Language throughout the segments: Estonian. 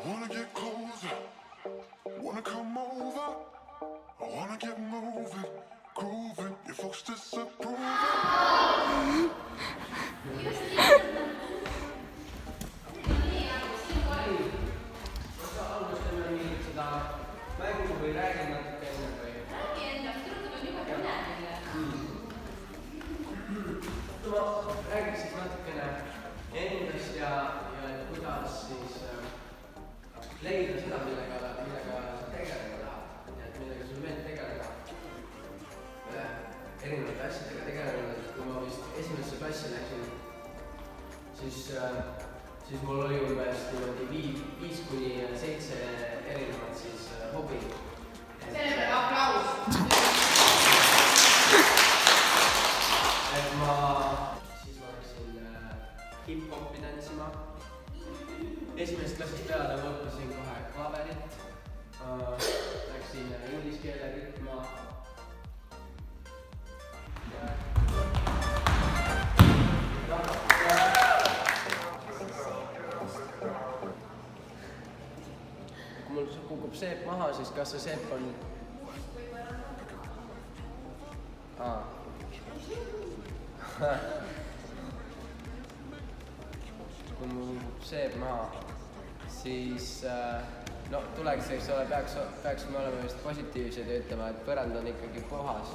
wanna get closer, wanna come over, I wanna get moving, grooving, your folks disapproving. Või räägin natuke enne või? Räägi endast, tundub, et juba tunned. Ma räägiks siis natukene endast ja kuidas siis leida seda, millega sa tegelema tahad. Et millega sul meeld tegeleda. Erinevate asjadega tegelema. Kui ma vist esimesse klassi läksin, siis mul oli umbes 5-7 erinevat siis hobi. Selle peale aplaus. Et siis ma läksin hip-hopi tantsima. Esimesest klassist peale ma õppisin kohe klaverit. Läksin inglise keele rütma. Kui mul kukub seep maha, siis kas see seep on... Kui mul kukub seep maha, siis tuleks, eks ole, peaksime olema vist positiivsed ja ütlema, et põrand on ikkagi puhas.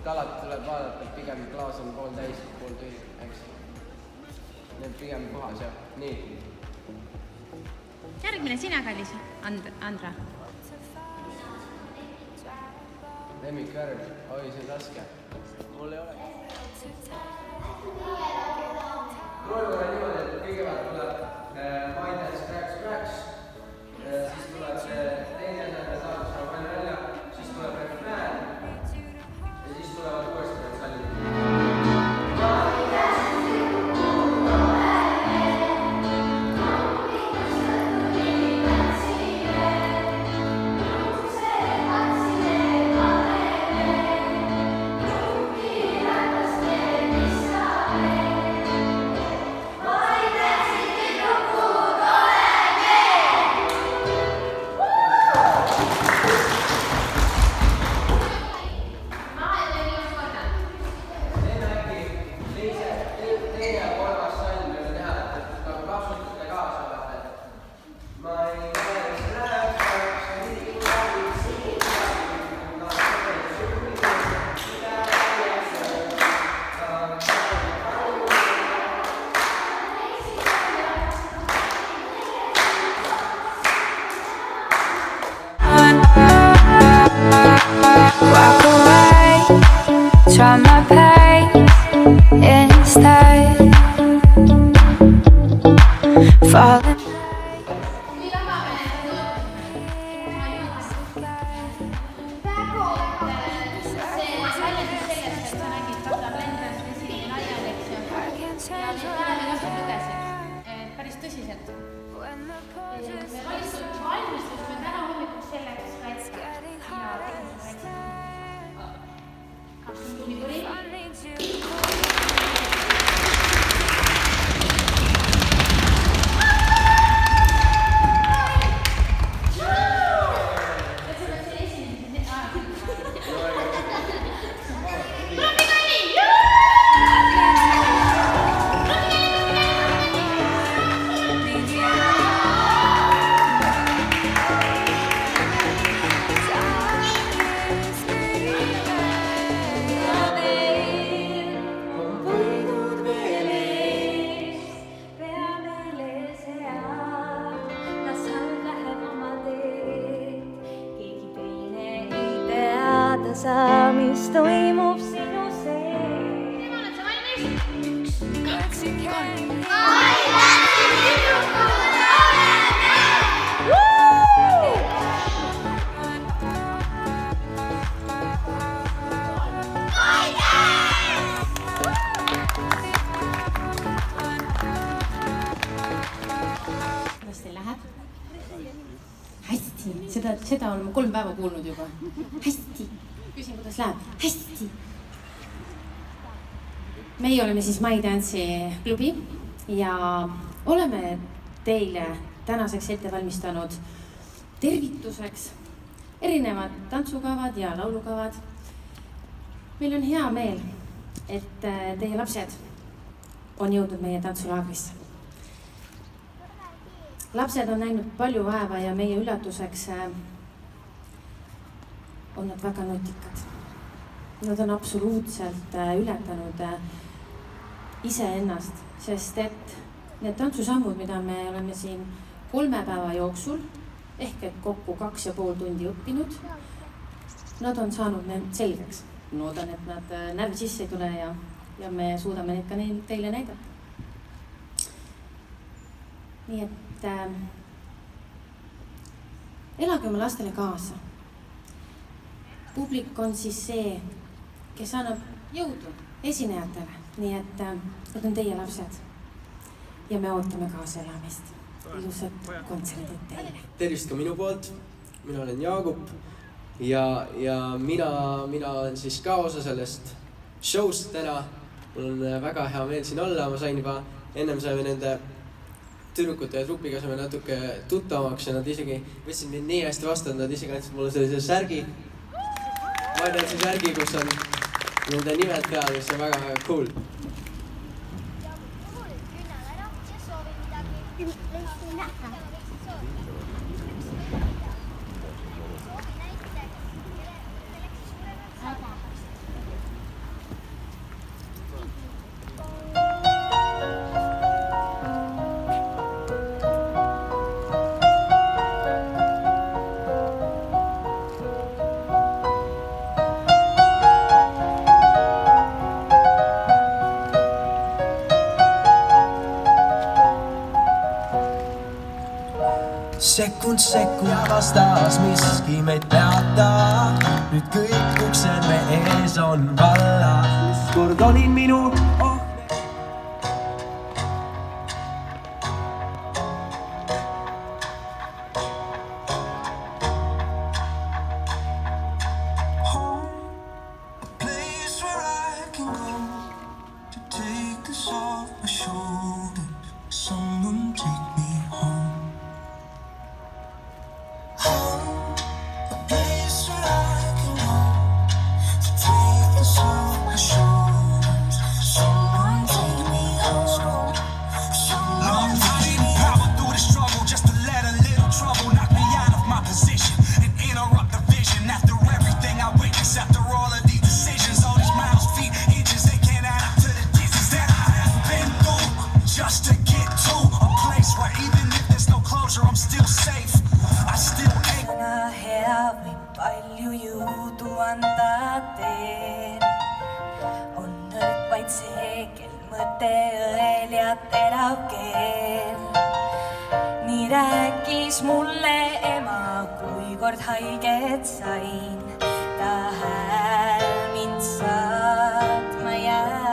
Et alati tuleb vaadata, et pigem klaas on pool täis, pool tühi, eks. Need pigem puhas, jah. Nii. Järgmine sina, kallis Andra. Lemmikvärv. Oi, see on raske. Mul ei ole. Proovime korra niimoodi, et kõigepealt tuleb My Dance Cracks, siis tuleb teine näide saadus on palju välja, siis tuleb refrään ja siis tulevad uuesti need sallid. Walk away, try my pace instead. Falling. Päris tõsiselt. Me valmistusime täna hommikul selleks väikse ja 2 tunni tuli. Mis toimub sinu sees. Oled sa valmis? 1, 2, 3. Kuidas teil läheb? Hästi, seda olen ma 3 päeva kuulnud juba. Hästi. Küsin, kuidas läheb? Hästi. Meie oleme siis My Dance'i klubi ja oleme teile tänaseks ette valmistanud tervituseks erinevad tantsukavad ja laulukavad. Meil on hea meel, et teie lapsed on jõudnud meie tantsulaagrisse. Lapsed on näinud palju vaeva ja meie üllatuseks on nad väga nutikad. Nad on absoluutselt ületanud iseennast, sest et need tantsusammud, mida me oleme siin 3 päeva jooksul ehk et kokku 2,5 tundi õppinud, nad on saanud need selgeks. Loodan, et nad närvi sisse ei tule ja me suudame neid ka teile näidata. Nii et elage oma lastele kaasa. Publik on siis see, kes annab jõudu esinejatele. Nii et need on teie lapsed ja me ootame kaasa elamist. Ilusat kontserdit teile. Tervist ka minu poolt. Mina olen Jaagup ja mina olen siis ka osa sellest show'st täna. Mul on väga hea meel siin olla. Ma sain juba ennem saime nende tüdrukute ja trupiga saime natuke tuttavamaks ja nad isegi võtsid mind nii hästi vastu, et nad isegi andsid mulle sellise särgi. Ma olen see särgi, kus on nende nimed peal, mis on väga cool. Sekund ja vastas miski meid peata. Nüüd kõik uksed me ees on valla. Kord olin minu place where I can go to take this off my shoulders. Someone take me home. A place where I can go to take this off my shoulders. Someone take me home. Long time power through the struggle just to let a little trouble knock me out of my position and interrupt the vision. After everything I witnessed, after all of these decisions, all these miles, feet, inches, they can't add up to the distance that I have been through just to get to a place where even if there's no closure, I'm still safe. I still ain't. Hea või palju jõudu anda teen. On nõrk vaid see, kel mõte õel ja terav keel. Nii rääkis mulle ema, kui kord haiget sain. Ta hääl mind saatma jääb.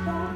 Laura.